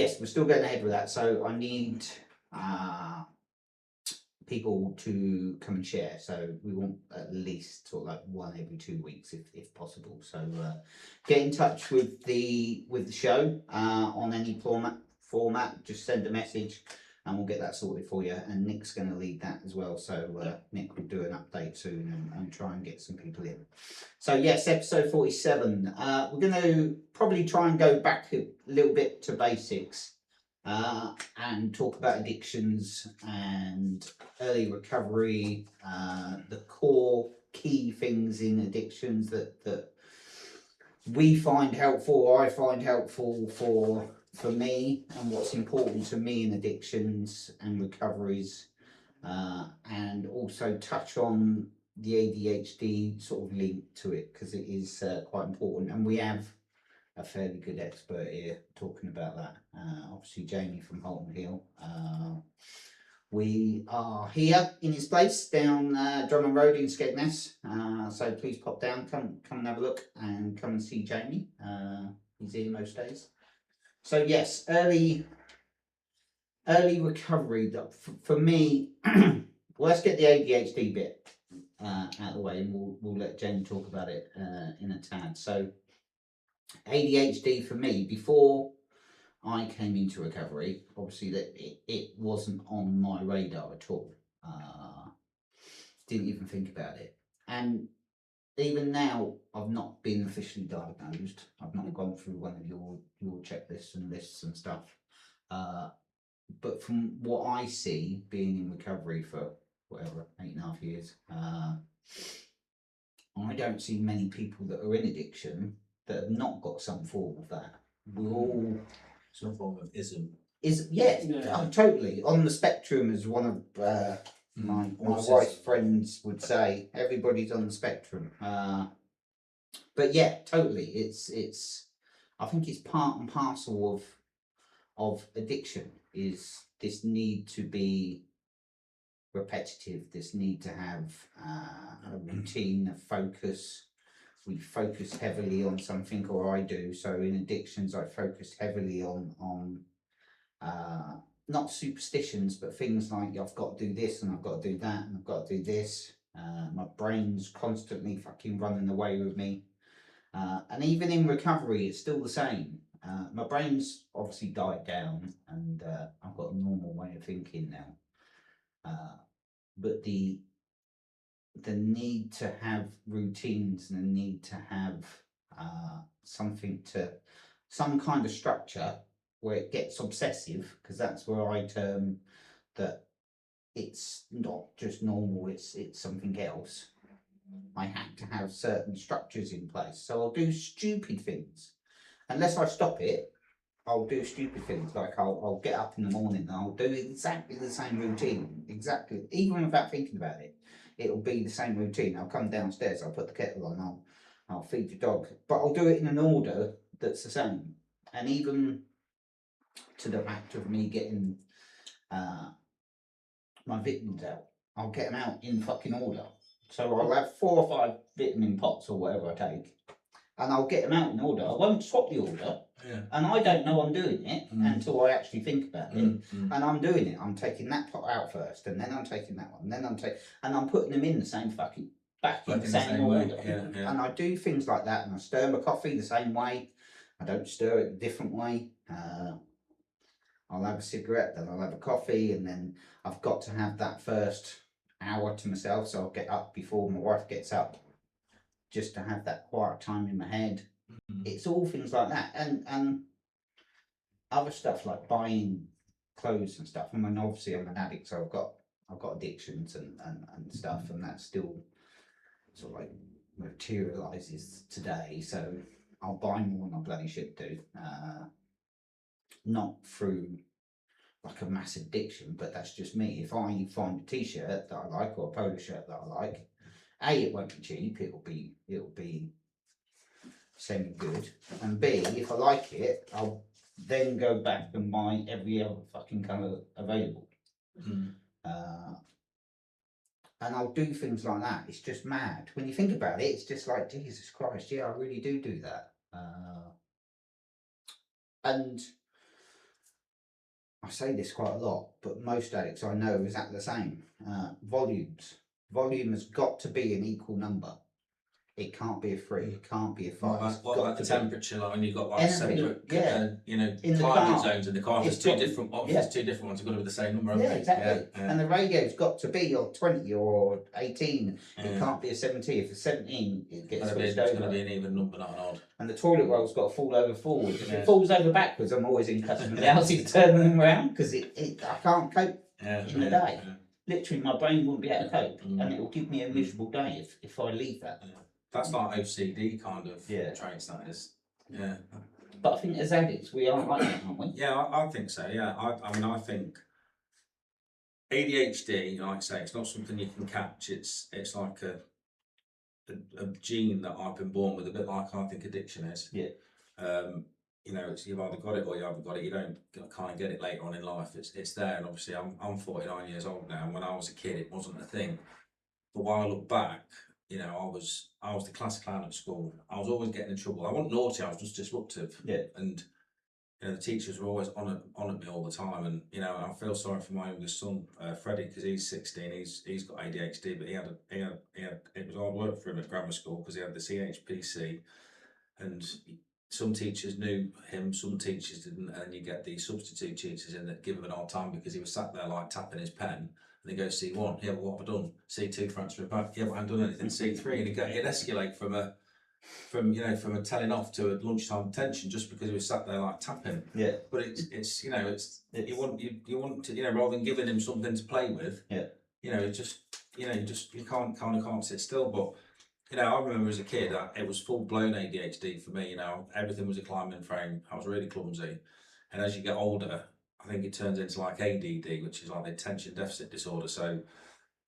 yes, we're still going ahead with that. So I need people to come and share. So we want at least sort of like one every 2 weeks, if possible. So get in touch with the show on any format. Just send a message, and we'll get that sorted for you. And Nick's going to lead that as well. So Nick will do an update soon and try and get some people in. So yes, episode 47. We're going to probably try and go back a little bit to basics. And talk about addictions and early recovery, the core key things in addictions that we find helpful, or I find helpful for me, and what's important to me in addictions and recoveries, and also touch on the ADHD sort of link to it, because it is quite important, and we have a fairly good expert here talking about that. Obviously Jamie from Holton Hill. We are here in his place down Drummond Road in Skegness. So please pop down, come and have a look, and come and see Jamie. He's here most days. So yes, early recovery. For me, well, let's get the ADHD bit out of the way, and we'll let Jamie talk about it in a tad. So ADHD for me, before I came into recovery, obviously that it wasn't on my radar at all. Didn't even think about it. And even now, I've not been officially diagnosed. I've not gone through one of your checklists and lists and stuff. But from what I see, being in recovery for whatever, 8.5 years, I don't see many people that are in addiction that have not got some form of that. We're all some form of ism. Totally on the spectrum, as one of my wife's friends would say. Everybody's on the spectrum. But yeah, totally. It's. I think it's part and parcel of addiction. Is this need to be repetitive, this need to have a routine, a focus. We focus heavily on something, or I do. So in addictions, I focus heavily on not superstitions, but things like I've got to do this and I've got to do that and I've got to do this. My brain's constantly fucking running away with me. And even in recovery, it's still the same. My brain's obviously died down, and I've got a normal way of thinking now. But the need to have routines and the need to have some kind of structure where it gets obsessive, because that's where I term that it's not just normal, it's something else. I have to have certain structures in place. So I'll do stupid things. Unless I stop it, I'll do stupid things. Like I'll get up in the morning and I'll do exactly the same routine. Exactly. Even without thinking about it. It'll be the same routine. I'll come downstairs, I'll put the kettle on, I'll feed the dog. But I'll do it in an order that's the same. And even to the fact of me getting my vitamins out, I'll get them out in fucking order. So I'll have 4 or 5 vitamin pots or whatever I take, and I'll get them out in order. I won't swap the order, and I don't know I'm doing it until I actually think about it. And I'm doing it. I'm taking that pot out first, and then I'm taking that one, and then I'm putting them in the same fucking back in the same order. And I do things like that, and I stir my coffee the same way. I don't stir it a different way. I'll have a cigarette, then I'll have a coffee, and then I've got to have that first hour to myself, so I'll get up before my wife gets up, just to have that quiet time in my head. It's all things like that, and other stuff like buying clothes and stuff. I mean, obviously I'm an addict, so I've got addictions and stuff, and that still sort of like materializes today. So I'll buy more than I bloody should do. Not through like a massive addiction, but that's just me. If I find a t-shirt that I like, or a polo shirt that I like, A, it won't be cheap, it'll be semi-good, and B, if I like it, I'll then go back and buy every other fucking colour available. And I'll do things like that. It's just mad. When you think about it, it's just like, Jesus Christ, yeah, I really do that. And I say this quite a lot, but most addicts I know is exactly the same. Volumes. Volume has got to be an equal number. It can't be a 3. It can't be a 5. What about the temperature? Like when you've got like Anything, separate, yeah. in the car, zones in the car. If it's there's two got- different, yeah. there's two different ones. They've got to be the same number. Yeah, haven't they? exactly. Yeah. And the radio's got to be or 20 or 18. Yeah. It can't be a 17. If it's 17, it gets It's switched going over. to be an even number, not an odd. And the toilet roll's got to fall over forward. If Yeah. it falls over backwards, I'm always in customers' houses turning them around because I can't cope in the day. Yeah. Literally, my brain wouldn't be able to cope, Mm. and it will give me a miserable day if I leave that. Yeah. That's like OCD kind of Yeah. traits, that is. Yeah. But I think as addicts, we are like that, aren't we? Yeah, I think so. Yeah, I mean, I think ADHD, like I say, it's not something you can catch. It's like a gene that I've been born with, a bit like I think addiction is. Yeah. It's you've either got it or you haven't got it. You don't kind of get it later on in life. It's there, and obviously I'm 49 years old now. And when I was a kid, it wasn't a thing. But while I look back, I was the class clown at school. I was always getting in trouble. I wasn't naughty. I was just disruptive. Yeah. And the teachers were always on at me all the time. And I feel sorry for my youngest son, Freddie, because he's 16. He's got ADHD, but he had it was hard work for him at grammar school because he had the CHPC, and some teachers knew him, some teachers didn't, and you get these substitute teachers in that give him an hard time because he was sat there like tapping his pen. And they go C1, yeah, but what have I done? C2 for answering back, yeah, but I haven't done anything. C3, and he'd escalate from a telling off to a lunchtime detention just because he was sat there like tapping. Yeah. But it's you want to rather than giving him something to play with. Yeah. You can't sit still. But I remember as a kid, it was full blown ADHD for me. Everything was a climbing frame. I was really clumsy, and as you get older, I think it turns into like ADD, which is like the attention deficit disorder. So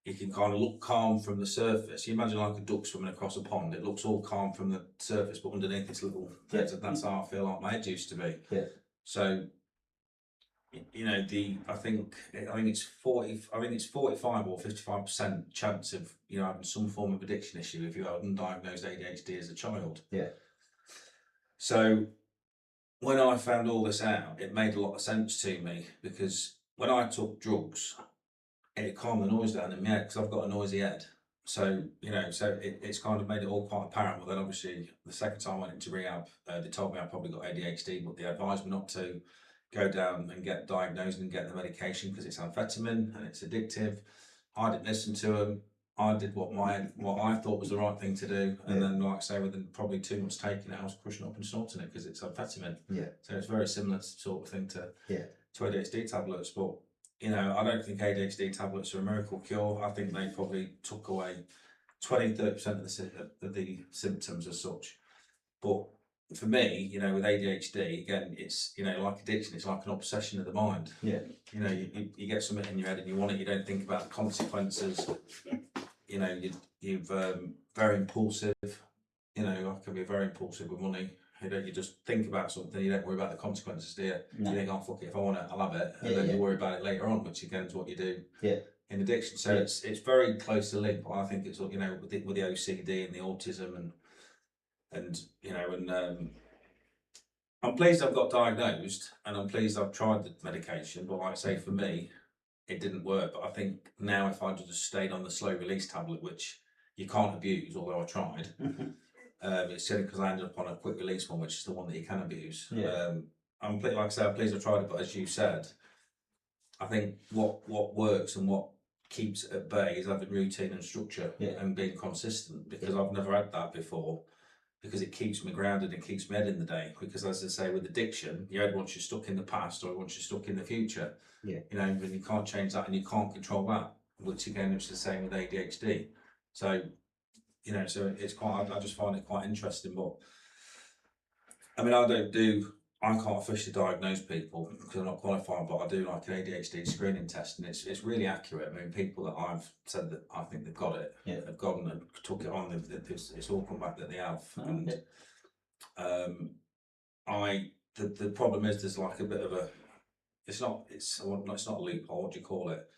you can kind of look calm from the surface. You imagine like a duck swimming across a pond. It looks all calm from the surface, but underneath it's little things. And that's how I feel like my head used to be. Yeah. So, I think it's 45 or 55% chance of having some form of addiction issue if you have undiagnosed ADHD as a child. Yeah. So when I found all this out, it made a lot of sense to me because when I took drugs, it calmed the noise down in my head because I've got a noisy head. So, it's kind of made it all quite apparent. Well, then obviously the second time I went into rehab, they told me I probably got ADHD, but they advised me not to go down and get diagnosed and get the medication because it's amphetamine and it's addictive. I didn't listen to them. I did what I thought was the right thing to do, and then, like I say, within probably 2 months taking it, I was crushing up and snorting it because it's amphetamine. Yeah. So it's very similar sort of thing to to ADHD tablets, but I don't think ADHD tablets are a miracle cure. I think they probably took away 20-30% of the symptoms as such. But for me, with ADHD, again, it's like addiction. It's like an obsession of the mind. Yeah. You get something in your head and you want it. You don't think about the consequences. You're very impulsive. I can be very impulsive with money. You just think about something, you don't worry about the consequences, do you? No. You think, oh, fuck it, if I want it, I'll have it. And then you worry about it later on, which again is what you do in addiction. So it's very closely linked. I think it's, with the OCD and the autism and I'm pleased I've got diagnosed and I'm pleased I've tried the medication. But like I say, for me, it didn't work. But I think now if I'd just stayed on the slow release tablet, which you can't abuse, although I tried, it's silly because I ended up on a quick release one, which is the one that you can abuse. Yeah. I'm pleased I've tried it, but as you said, I think what works and what keeps it at bay is having routine and structure and being consistent, because I've never had that before, because it keeps me grounded and keeps my head in the day. Because as I say, with addiction, your head wants you stuck in the past or wants you stuck in the future. Yeah. And you can't change that and you can't control that, which again is the same with ADHD. So so it's I just find it quite interesting. But I mean, I can't officially diagnose people because I'm not qualified, but I do like an ADHD screening test, and it's really accurate. I mean, people that I've said that I think they've got it, have gone and took it on, it's all come back that they have. The problem is there's like a bit of a, it's not a loophole, what do you call it?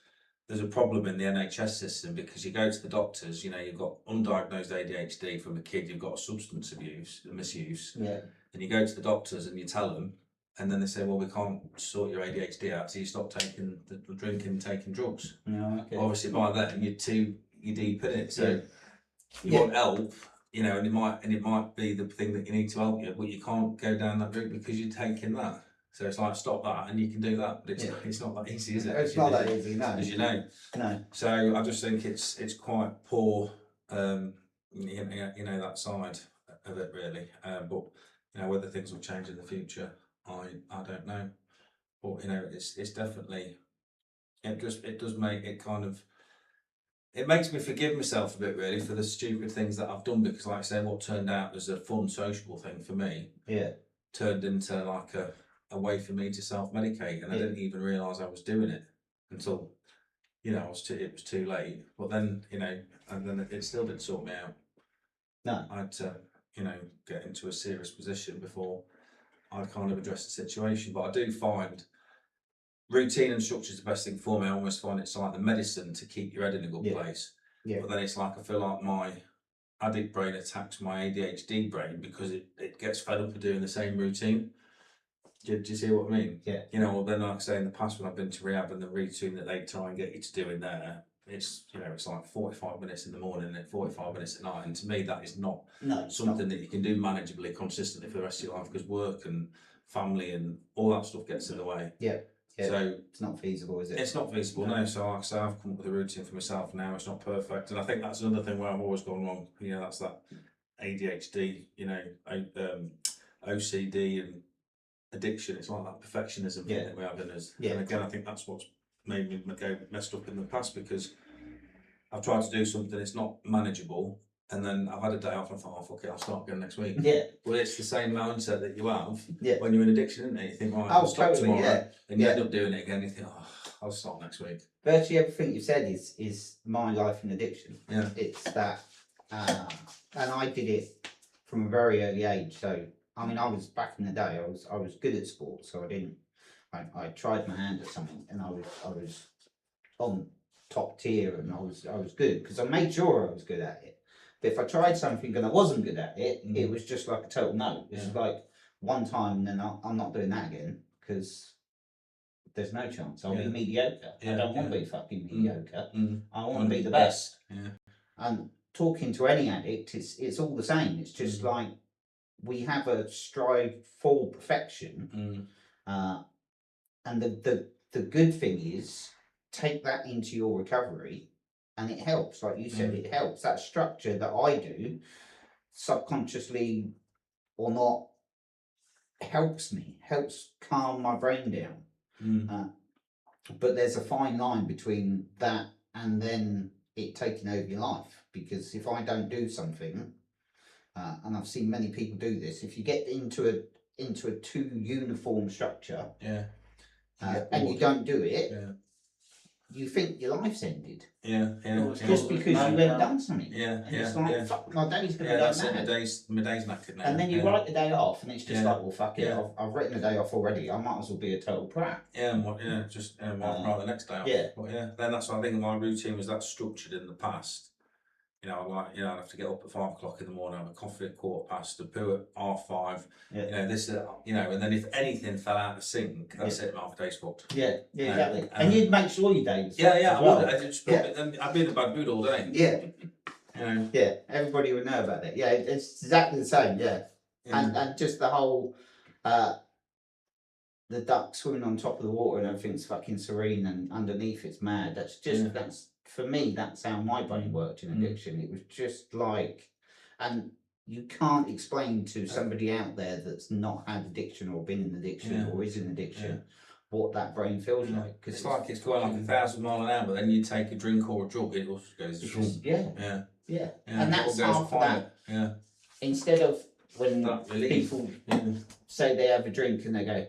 There's a problem in the NHS system because you go to the doctors, you've got undiagnosed ADHD from a kid, you've got substance abuse, misuse, and you go to the doctors and you tell them, and then they say, well, we can't sort your ADHD out, so you stop taking the drinking and taking drugs. No, okay. Obviously, by then you're deep in it, so you Yeah. want help, you know, and it might be the thing that you need to help you, but you can't go down that route because you're taking that. So it's like, stop that, and you can do that, but it's not that easy, is it? It's not that easy, no. As you know. No. So I just think it's quite poor, you know, that side of it really. But you know, whether things will change in the future, I don't know. But you know, it's definitely, it does make it kind of, it makes me forgive myself a bit really for the stupid things that I've done, because like I say, what turned out as a fun sociable thing for me, turned into like a way for me to self-medicate, and I didn't even realise I was doing it until, you know, it was too late. But then, you know, and then it still didn't sort me out. No. I had to, you know, get into a serious position before I kind of address the situation. But I do find routine and structure is the best thing for me. I almost find it's like the medicine to keep your head in a good place. But then it's like, I feel like my addict brain attacks my ADHD brain because it gets fed up of doing the same routine. Do you see what I mean? Yeah. You know, well, then like I say, in the past when I've been to rehab and the routine that they try and get you to do in there, it's, you know, it's like 45 minutes in the morning and 45 minutes at night. And to me, that is not something that you can do manageably, consistently for the rest of your life, because work and family and all that stuff gets in the way. Yeah. So it's not feasible, is it? It's not feasible, no. So like I say, I've come up with a routine for myself now. It's not perfect, and I think that's another thing where I've always gone wrong. You know, that's that ADHD, you know, OCD and addiction. It's like that perfectionism thing that we have in us. And again, I think that's what's made me go messed up in the past, because I've tried to do something, it's not manageable, and then I've had a day off and I thought, oh fuck it, I'll start again next week. Yeah. Well, it's the same mindset that you have when you're in addiction, isn't it? You think, right, Oh, I'll stop totally, tomorrow, and you end up doing it again. You think, oh, I'll start next week. Virtually everything you said is my life in addiction. Yeah. It's that, and I did it from a very early age. So I mean, I was back in the day. I was good at sports, so I didn't. I tried my hand at something, and I was on top tier, and I was good because I made sure I was good at it. But if I tried something and I wasn't good at it, it was just like a total no. It's like one time, and then I'm not doing that again, because there's no chance. I'll be mediocre. I don't want to be fucking mediocre. I want to be the best. And talking to any addict, it's all the same. It's just like, we have a strive for perfection. And the good thing is, take that into your recovery, and it helps. Like you said, it helps. That structure that I do, subconsciously or not, helps calm my brain down. But there's a fine line between that and then it taking over your life, because if I don't do something, and I've seen many people do this, if you get into a too uniform structure, and you don't do it, you think your life's ended. Just because you haven't done something. And it's like, fuck, my day's gonna go mad. My day's knackered now. And then you write the day off, and it's just like, well, fuck it, I've written the day off already. I might as well be a total prat. Just write the next day off. But then that's what I think my routine was that structured in the past. You know, I'd have to get up at 5 o'clock in the morning, have a coffee at 5:15, a poo at 5:30. You know, this, you know, and then if anything fell out of sync, that's it, half a day's fucked. Exactly. And you'd make sure your day was I would. I'd be in a bad mood all day. You know? Everybody would know about it. It's exactly the same. And just the whole, the duck swimming on top of the water and everything's fucking serene, and underneath it's mad. That's just that's, for me, that's how my brain worked in addiction. It was just like, and you can't explain to somebody out there that's not had addiction or been in addiction or is in addiction what that brain feels like. Because it's like it's going like 1,000 miles an hour, but then you take a drink or a drug, it also goes. And that's half of that. Instead of when people say they have a drink and they go,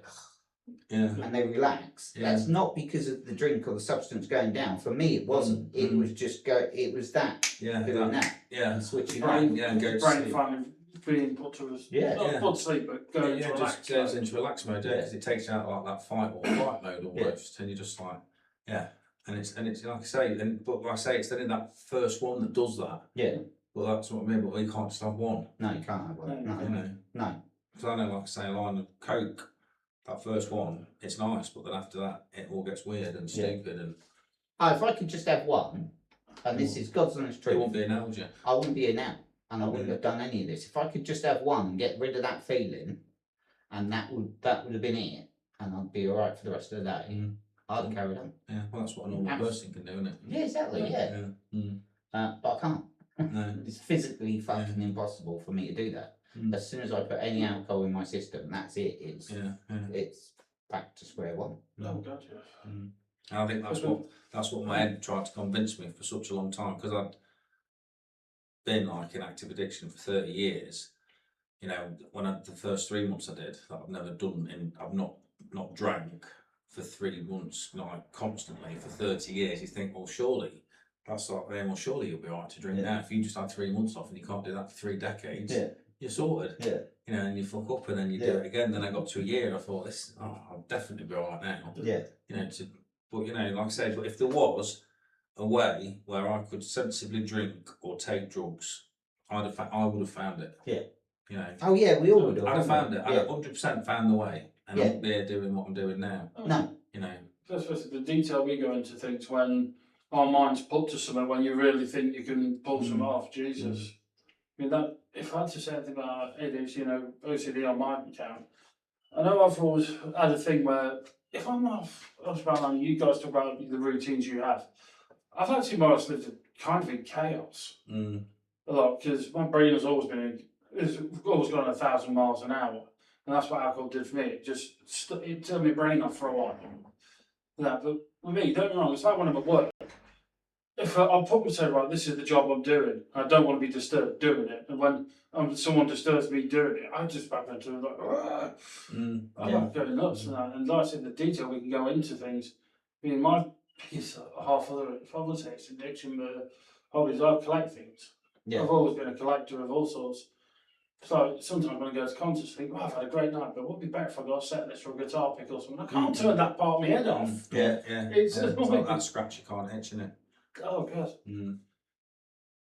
and they relax. That's not because of the drink or the substance going down. For me, it wasn't. It was just it was that doing that. And switching brain, on. and go to sleep. Finally being put to not put to sleep, but going to relax. Just goes into relax mode, because it takes you out like that fight or flight mode almost, and you're just like, and it's like I say, but like I say, it's then in that first one that does that. Well, that's what I mean. But you can't just have one. No, you can't have one. No. Because I know, like I say, a line of Coke that first one, it's nice, but then after that, it all gets weird and stupid. And if I could just have one, and this is God's honest truth, you wouldn't be an now, would you? I wouldn't be here now, and I wouldn't have done any of this. If I could just have one and get rid of that feeling, and that would have been it, and I'd be all right for the rest of the day. I'd have carried on. Yeah, well, that's what a normal person can do, isn't it? Yeah, exactly. But I can't. No. It's physically fucking impossible for me to do that. As soon as I put any alcohol in my system, that's it. It's back to square one. Oh God, yeah. And I think that's what my head tried to convince me for such a long time, because I'd been like in active addiction for 30 years. You know, the first 3 months I did, that I've never done, I've not drank for 3 months, like constantly for 30 years. You think, well, surely that's like, well, surely you'll be alright to drink now. If you just had 3 months off and you can't do that for 3 decades, you're sorted. You know, and you fuck up and then you do it again. Then I got to a year and I thought, I'll definitely be alright now. You know, but you know, like I said, if there was a way where I could sensibly drink or take drugs, I would have found it. You know. Oh yeah, we all would have. I'd have found it. I'd have 100% found the way, and I wouldn't be here doing what I'm doing now. No. You know. Especially the detail we go into things when our mind's put to something, when you really think you can pull something off. Jesus. I mean, that if I had to say anything about ADHD, you know, OCD on my account, I know I've always had a thing where if I'm off, you guys talk about the routines you have. I've actually more or less lived kind of in chaos a lot, because my brain has always been it's always gone 1,000 miles an hour, and that's what alcohol did for me. It turned my brain off for a while. But with me, don't get me wrong, it's like when I'm at work. If I'll put myself right, this is the job I'm doing. I don't want to be disturbed doing it, and when someone disturbs me doing it, I just back into like, I'm going nuts. And like I said, the detail we can go into things. I mean, my biggest half of it, if I would say it's addiction, but hobbies, I collect things. I've always been a collector of all sorts. So sometimes when I go to concerts, I think, I've had a great night, but what would be better if I got a set list for a guitar pick or something? I can't turn that part of my head off. It's like that scratch you can't itch, isn't it? Oh God.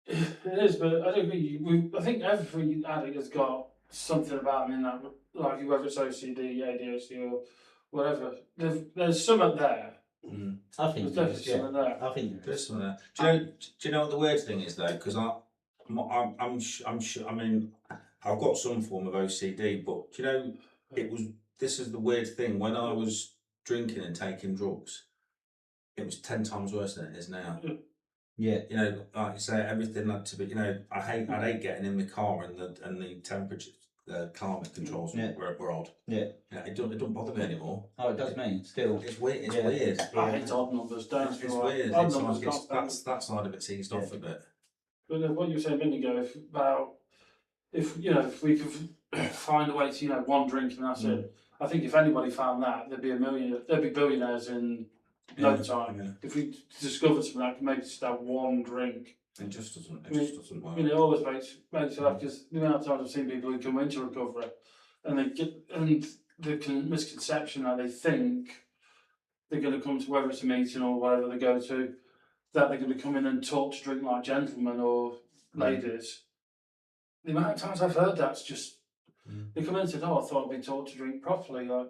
It is, but I don't think I think every addict has got something about them in that, like whether it's OCD, ADHD, or whatever. There's something there. I think there's definitely something there. I think there's something there. Do you know what the weird thing is though? Because I'm sure. I mean, I've got some form of OCD, but do you know, this is the weird thing. When I was drinking and taking drugs, it was 10 times worse than it is now. Yeah. You know, like you say, everything had to be. You know, I hate getting in the car and the temperature, the climate controls were odd. Yeah. You know, it don't bother me anymore. Oh, it does me still. It's weird. It's weird. I hate odd numbers. Don't. It's weird. It's like that side of it's eased off a bit. But what you were saying a minute ago if we could find a way to one drink and that's it. I think if anybody found that, there'd be billionaires in no time. Yeah. If we discovered something that could maybe just have one drink. It just doesn't work. It always makes you laugh, because the amount of times I've seen people who come into recovery and the misconception that they think they're going to come to, whether it's a meeting or whatever they go to, that they're going to come in and talk to drink like gentlemen or ladies. The amount of times I've heard that's just they come in and say, "Oh, I thought I'd be taught to drink properly." Like,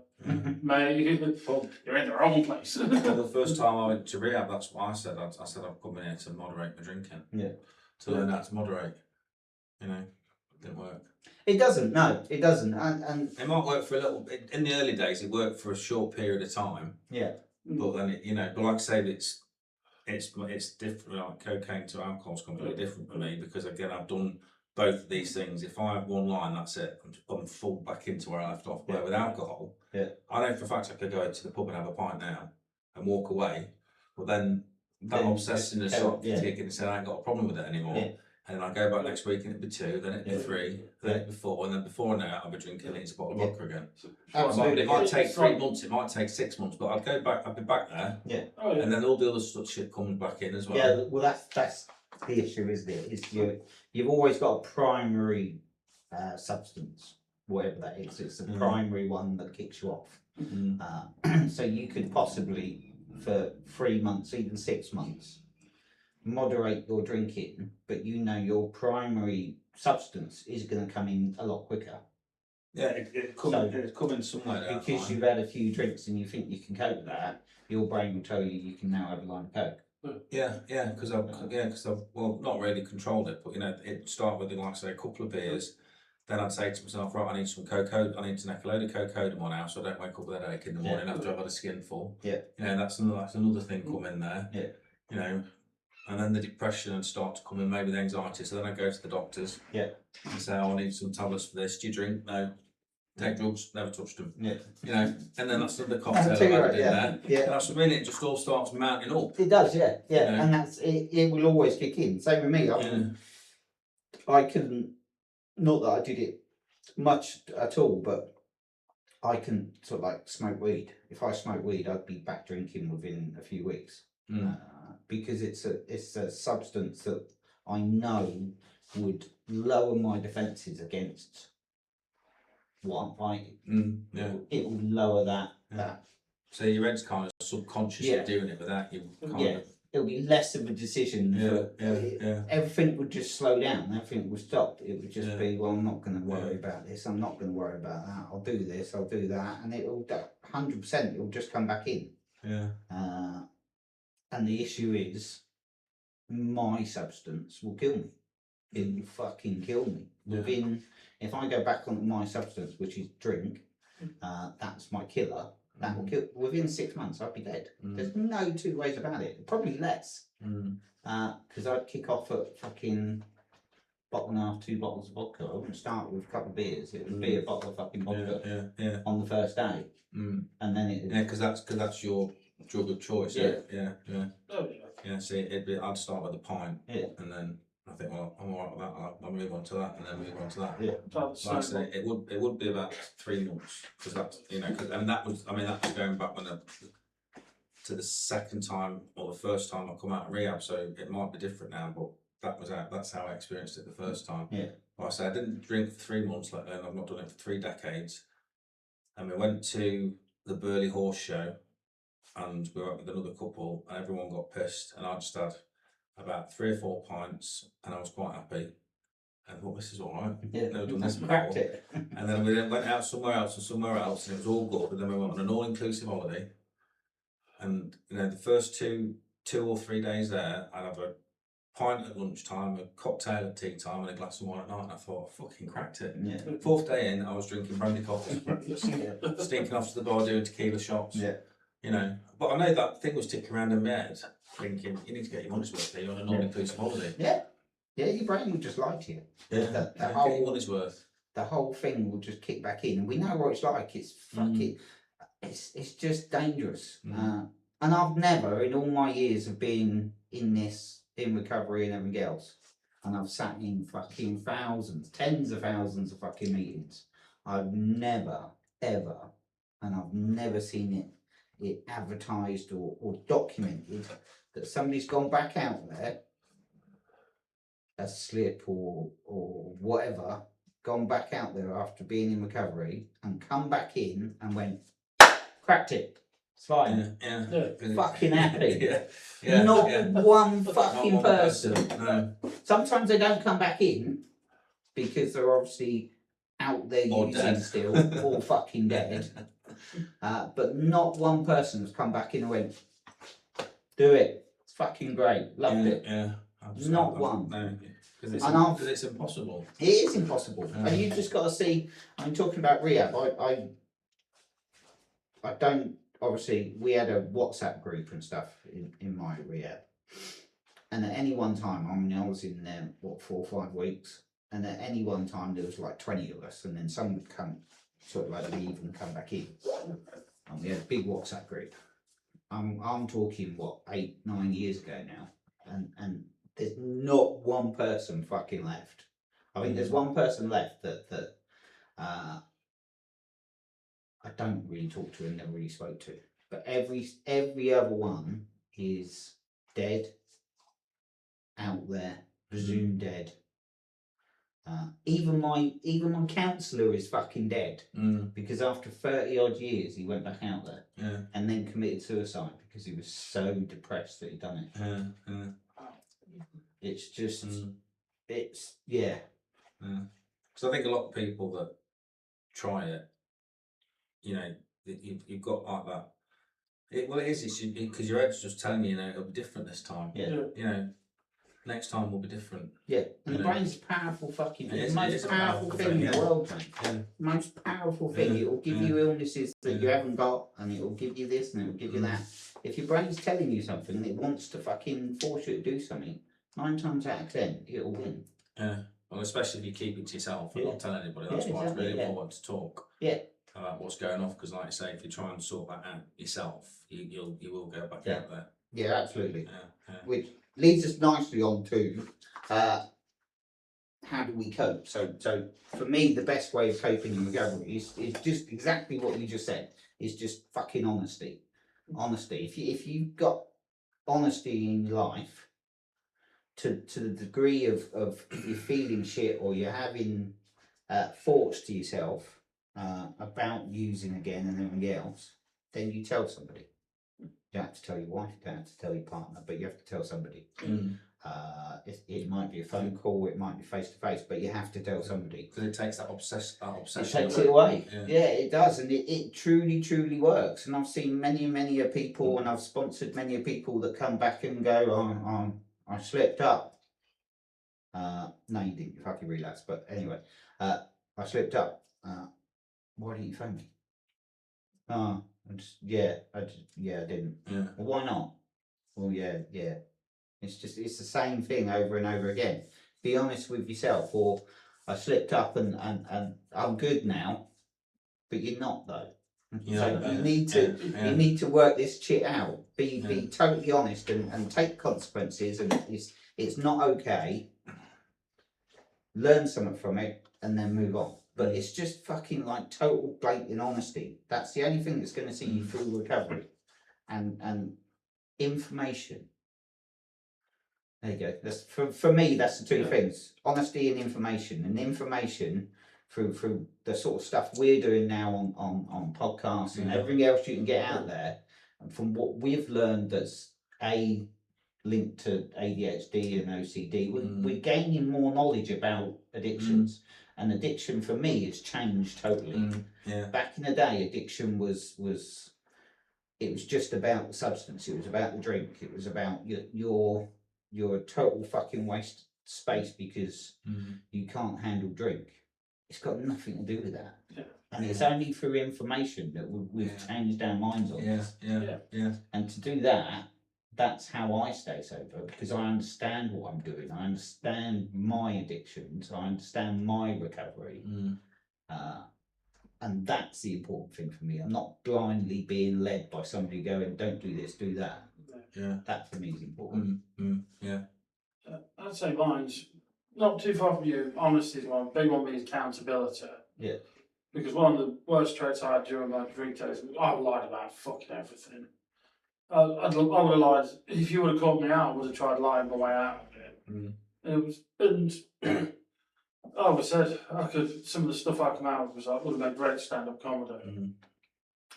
mate, you're in the wrong place. Well, the first time I went to rehab, that's what I said. I said I've come in here to moderate my drinking. Yeah. To learn how to moderate. You know, it didn't work. It doesn't. No, it doesn't. And it might work for a little bit. In the early days, it worked for a short period of time. Yeah. But then but like I said, it's different. Like cocaine to alcohol is completely different for me, because again, I've done both of these things. If I have one line, that's it. I'm full back into where I left off. Where with alcohol, I know for a fact I could go to the pub and have a pint now and walk away, but then that obsessiveness sort of kicking and saying I ain't got a problem with it anymore. Yeah. And then I go back next week and it'd be 2, then it'd be 3, then it'd be 4, and then before now I'll be drinking at least a bottle of vodka again. Absolutely. It might take 3 months, it might take 6 months, but I'd go back. I'd be back there. Yeah. And then all the other shit comes back in as well. Yeah. Well, that's the issue, isn't it? Is you've always got a primary substance, whatever that is. It's the primary one that kicks you off. So you could possibly, for 3 months, even 6 months, moderate your drinking, but your primary substance is going to come in a lot quicker. Yeah, it's coming somewhere down the Because line. you've had a few drinks and you think you can cope with that, your brain will tell you you can now have a line of coke. Yeah, because I've well not really controlled it, but you know it started with like I say a couple of beers. Then I'd say to myself, right, I need some cocoa. I need to neck a load of cocoa in my house, so I don't wake up with a headache in the morning after I've had a skinful. Yeah. You know, that's another thing coming there. Yeah. You know, and then the depression would start to come in, maybe the anxiety. So then I go to the doctors. Yeah. And say, oh, I need some tablets for this. Do you drink? No. Take drugs? Never touched them. Yeah. You know, and then that's another cocktail I've Right, added in there. Yeah. And that's when it just all starts mounting up. It does, yeah. You know? And that's it will always kick in. Same with me. I couldn't, not that I did it much at all, but I can sort of like smoke weed. If I smoke weed, I'd be back drinking within a few weeks. Because it's a substance that I know would lower my defences against what I'm fighting. It will lower that. So your head's kind of subconsciously doing it without you kind of. It'll be less of a decision. Everything would just slow down. Everything would stop. It would just be, well, I'm not going to worry about this. I'm not going to worry about that. I'll do this. I'll do that, and it'll 100%. It'll just come back in. And the issue is, my substance will kill me. It will fucking kill me. If I go back on my substance, which is drink, that's my killer. That will kill. Within 6 months, I'd be dead. There's no two ways about it. Probably less. Because I'd kick off at fucking bottle and a half, 2 bottles of vodka. I wouldn't start with a couple of beers. It would be a bottle of fucking vodka on the first day. And then it. Yeah, because that's your drug of choice. Yeah. See, I'd start with a pint, and then I think, well, I'm alright with that. I'll move on to that, and then move on to that. Like I say, it would be about 3 months, because that's that was going back to the second time or the first time I come out of rehab. So it might be different now, but that's how I experienced it the first time. Like I say, I didn't drink for 3 months, let alone I've not done it for 3 decades. And we went to the Burley Horse Show, and we went with another couple, and everyone got pissed, and I just had about 3 or 4 pints, and I was quite happy. And I thought, this is all right. Never done this before. And then we went out somewhere else, and it was all good. And then we went on an all-inclusive holiday. And the first two or 3 days there, I'd have a pint at lunchtime, a cocktail at tea time, and a glass of wine at night. And I thought, I fucking cracked it. 4th day in, I was drinking brandy coffee for breakfast, stinking off to the bar doing tequila shots. But I know that thing was ticking around in my head, thinking, you need to get your money's worth here on an all-inclusive holiday. Your brain will just lie to you. Get your money's worth. The whole thing will just kick back in, and we know what it's like. It's fucking, it's just dangerous. And I've never, in all my years of being in recovery and everything else, and I've sat in fucking thousands, tens of thousands of fucking meetings, I've never, ever, and I've never seen it advertised or documented that somebody's gone back out there, a slip or whatever, gone back out there after being in recovery and come back in and went, cracked it, it's fine. Fucking happy. Not one fucking person. No. Sometimes they don't come back in because they're obviously out there Or using dead. still, or fucking dead. But not one person has come back in and went, do it, it's fucking great, loved it. Not one. No, because it's impossible. It is impossible. And you've just got to see, I'm talking about rehab, I don't, obviously, we had a WhatsApp group and stuff in my rehab. And at any one time, I was in there, 4 or 5 weeks. And at any one time, there was like 20 of us. And then some would come, sort of like leave and come back in. And we had a big WhatsApp group. I'm talking, 8, 9 years ago now. And there's not one person fucking left. I think there's one person left that I don't really talk to and never really spoke to. But every other one is dead, out there, presumed dead. Even my counsellor is fucking dead because after 30 odd years he went back out there and then committed suicide because he was so depressed that he'd done it. It's just, it's. Because I think a lot of people that try it, you know, you've got like that. It is, it's because your head's just telling you, it'll be different this time. Yeah. You know, next time will be different. Yeah, and You the know. brain's a powerful fucking thing. It The is most a powerful powerful thing thing, in the yeah. world, mate. Yeah. Most powerful thing. Yeah, It will give yeah. you illnesses that you Yeah. haven't got, and it will give you this, and it will give you that. If your brain's telling you something, and it wants to fucking force you to do something. 9 times out of 10, it'll win. Yeah. Well, especially if you keep it to yourself and Yeah. not tell anybody. That's Yeah, why exactly, it's really yeah. important to talk. Yeah. About what's going on, because, like I say, if you try and sort that out yourself, you will go back Yeah. out there. Yeah, absolutely. Yeah. Which leads us nicely on to how do we cope? So for me, the best way of coping in recovery is just exactly what you just said. Is just fucking honesty. Honesty. If you've got honesty in your life, to the degree of you're feeling shit or you're having thoughts to yourself about using again and everything else, then you tell somebody. You don't have to tell your wife, you don't have to tell your partner, but you have to tell somebody. It might be a phone call, it might be face to face, but you have to tell somebody. Because it takes that obsession. It takes it away. Yeah. Yeah, it does, and it truly works. And I've seen many a people, and I've sponsored many a people that come back and go, I slipped up. No, you didn't. You fucking relapsed. But anyway, I slipped up. Why didn't you phone me? I didn't. Yeah. Well, why not? Well, yeah. It's the same thing over and over again. Be honest with yourself. Or I slipped up and I'm good now, but you're not though. Yeah, So you need to work this shit out. Be totally honest and take consequences. And it's not okay. Learn something from it and then move on. But it's just fucking like total blatant honesty. That's the only thing that's going to see you through recovery. And information. There you go. That's for me. That's the two things: honesty and information. And information through the sort of stuff we're doing now on podcasts and everything else you can get out there. And from what we've learned, that's linked to ADHD and OCD. We're gaining more knowledge about addictions, and addiction for me has changed totally. Back in the day, addiction was it was just about the substance. It was about the drink. It was about you're a total fucking waste of space because you can't handle drink. It's got nothing to do with that. And it's only through information that we've changed our minds on this. And to do that, that's how I stay sober, because I understand what I'm doing. I understand my addictions. I understand my recovery. And that's the important thing for me. I'm not blindly being led by somebody going, don't do this, do that. That for me is important. I'd say mine's not too far from you. Honesty is one. Big one means accountability. Yeah. Because one of the worst traits I had during my drink days, I lied about fucking everything. I would have lied. If you would have caught me out, I would have tried lying my way out of it. And I always said some of the stuff I come out with would have made great stand-up comedy.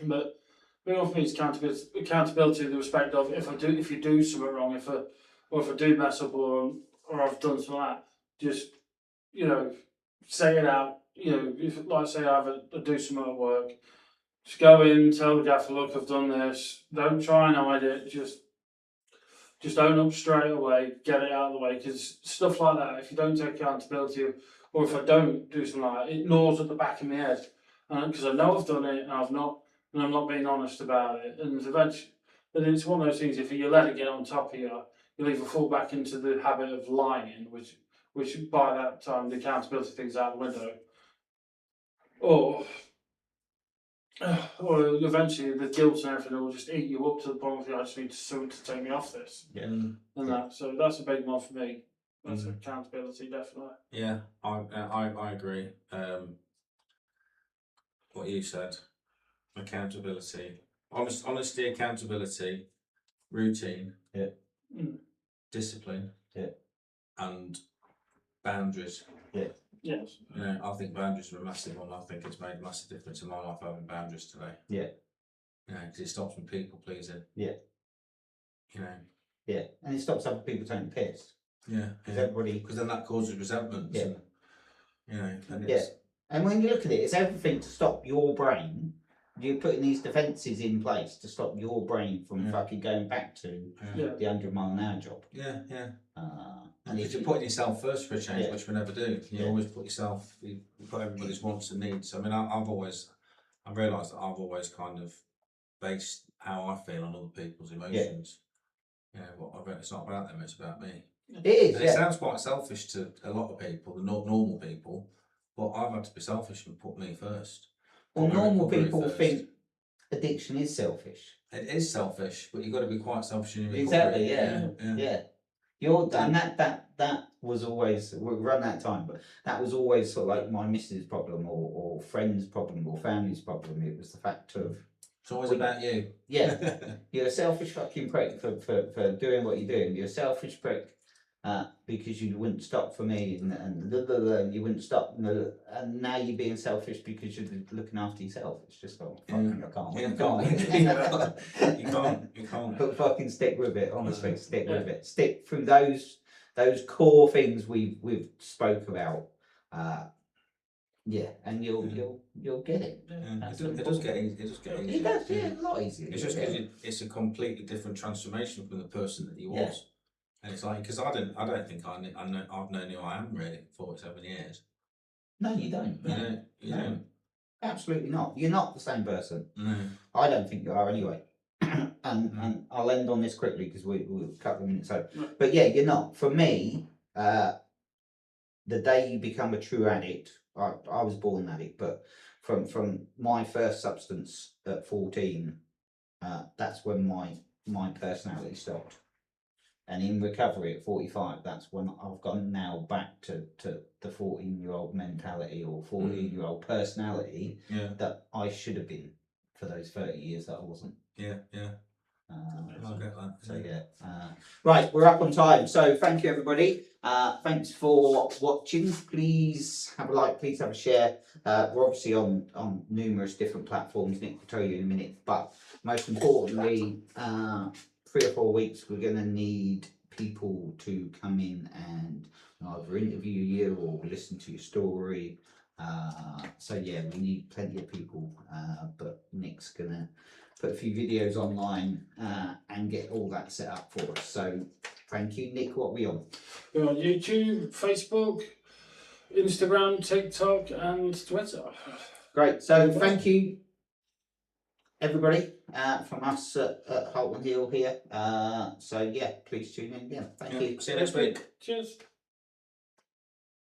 But big one for me is accountability in the respect of if you do something wrong, if I do mess up or I've done something like that, just say it out. If like say I do something at work, just go in, tell the gaffer, look, I've done this. Don't try and hide it. Just own up straight away. Get it out of the way, because stuff like that, if you don't take accountability, or if I don't do something like that, it gnaws at the back of my head, because I know I've done it and I'm not being honest about it, and eventually, then it's one of those things. If you let it get on top of you, you'll either fall back into the habit of lying, which by that time the accountability thing's out the window, or eventually the guilt and everything will just eat you up to the point where I just need something to take me off this. So that's a big one for me. That's accountability, definitely. Yeah, I agree. What you said, accountability, honesty, accountability, routine, discipline, and boundaries. Yes. I think boundaries are a massive one. I think it's made a massive difference in my life having boundaries today. Because it stops me people pleasing. And it stops other people taking the piss. Because then that causes resentment. And when you look at it, it's everything to stop your brain. You're putting these defences in place to stop your brain from fucking going back to Yeah. the 100-mile-an-hour job. Yeah, yeah. And Because if you're you, putting yourself first for a change, Yeah. which we never do. You Yeah. always put yourself, you put everybody's wants and needs. I mean, I've realised that I've always kind of based how I feel on other people's emotions. You know, it's not about them, it's about me. it is, And it sounds quite selfish to a lot of people, the normal people, but I've had to be selfish and put me first. Well, Put my normal recovery people first. think addiction is selfish. It is selfish, but you've got to be quite selfish in your recovery. Exactly, yeah. And that was always, we run that time, but that was always sort of like my missus' problem or friend's problem or family's problem. It was the fact of, It's always about you. yeah, you're a selfish fucking prick for doing what you're doing. You're a selfish prick because you wouldn't stop for me and you wouldn't stop. And now you're being selfish because you're looking after yourself. It's just like, fucking, I can't. You can't. But fucking stick with it, honestly. Stick with it. Stick through those core things we've spoke about. Yeah, and you'll get it. Yeah. It does get easier. It does, yeah, a lot easier. It's just because it's a completely different transformation from the person that you was. And it's like, because I don't think I've known who I am really for 47 years. No, you don't. You don't. Absolutely not. You're not the same person. No. I don't think you are anyway. and I'll end on this quickly because we're a couple of minutes over. But yeah, you're not. For me, the day you become a true addict, I was born an addict, but from my first substance at 14, that's when my personality stopped. And in recovery at 45, that's when I've gone now back to the 14-year-old mentality or 14-year-old personality that I should have been for those 30 years that I wasn't. Yeah. I get that. So right, we're up on time. So thank you everybody. Thanks for watching. Please have a like. Please have a share. We're obviously on numerous different platforms. Nick will tell you in a minute. But most importantly, 3 or 4 weeks, we're going to need people to come in and either interview you or listen to your story. So yeah, we need plenty of people. But Nick's gonna put a few videos online and get all that set up for us. So thank you, Nick. What are we on? We're on YouTube, Facebook, Instagram, TikTok, and Twitter. Great. So thank you, everybody, from us at Holton Hill here. So yeah, please tune in again. Thank you. See you next week. Cheers.